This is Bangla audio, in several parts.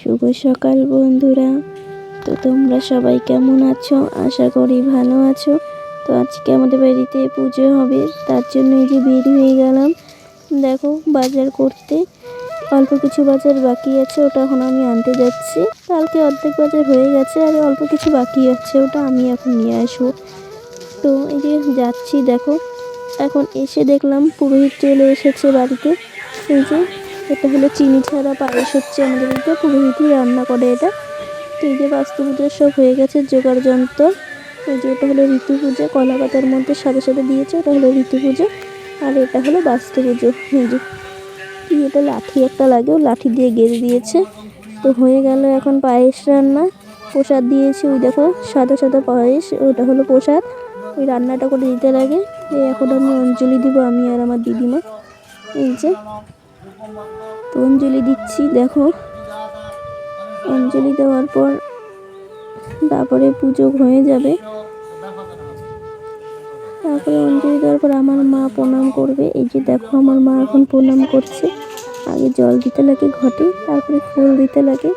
শুভ সকাল বন্ধুরা। তো তোমরা সবাই কেমন আছো? আশা করি ভালো আছো। তো আজকে আমাদের বাড়িতে পুজো হবে, তার জন্য এই যে বের হয়ে গেলাম দেখো বাজার করতে। অল্প কিছু বাজার বাকি আছে, ওটা এখন আমি আনতে যাচ্ছি। কালকে অর্ধেক বাজার হয়ে গেছে, আর অল্প কিছু বাকি আছে, ওটা আমি এখন নিয়ে আসবো। তো এই যে যাচ্ছি দেখো, এখন এসে দেখলাম পুরোহিত চলে এসেছে বাড়িতে। এই যে এটা হলো চিনি ছাড়া পায়েস হচ্ছে আমাদের বাড়িতে, পুরোহিতই রান্না করে এটা। তো এই যে বাস্তু পুজোর সব হয়ে গেছে জোগাড় যন্ত্র। এই যে এটা হলো ঋতু পুজো, কলা পাতার মধ্যে সাথে সাথে দিয়েছে, এটা হলো ঋতু পুজো। আর এটা হলো বাস্তু পুজো। এই যে কি এটা লাঠি একটা লাগে, ও লাঠি দিয়ে গেড়ে দিয়েছে। তো হয়ে গেল এখন পায়েস রান্না। প্রসাদ দিয়েছি, ওই দেখো সাদা সাদা পায়েস, ওটা হলো প্রসাদ। ওই রান্নাটা করে দিতে লাগে। এই এখন আমি অঞ্জলি দিব, আমি আর আমার দিদিমা। এই যে তো অঞ্জলি দিচ্ছি দেখো। অঞ্জলি দেওয়ার পর তারপরে পুজো হয়ে যাবে। তারপরে অঞ্জলি দেওয়ার পর আমার মা প্রণাম করবে। এই যে দেখো আমার মা এখন প্রণাম করছে। আগে জল দিতে লাগে ঘটে, তারপরে ফুল দিতে লাগে,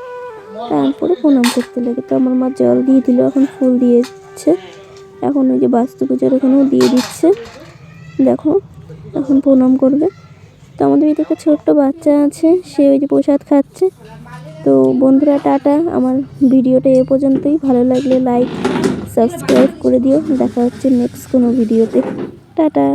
তারপরে প্রণাম করতে লাগে। তো আমার মা জল দিয়ে দিল, এখন ফুল দিয়ে দিচ্ছে। এখন ওই যে বাস্তু পুজোর ওখানেও দিয়ে দিচ্ছে দেখো, এখন প্রণাম করবে। তো আমাদের বাড়িতে একটা ছোট্ট বাচ্চা আছে, সে ওই যে প্রসাদ খাচ্ছে। তো বন্ধুরা টাটা, আমার ভিডিওটা এ পর্যন্তই। ভালো লাগলে লাইক সাবস্ক্রাইব করে দিও। দেখা হচ্ছে নেক্সট কোনো ভিডিওতে। টাটা।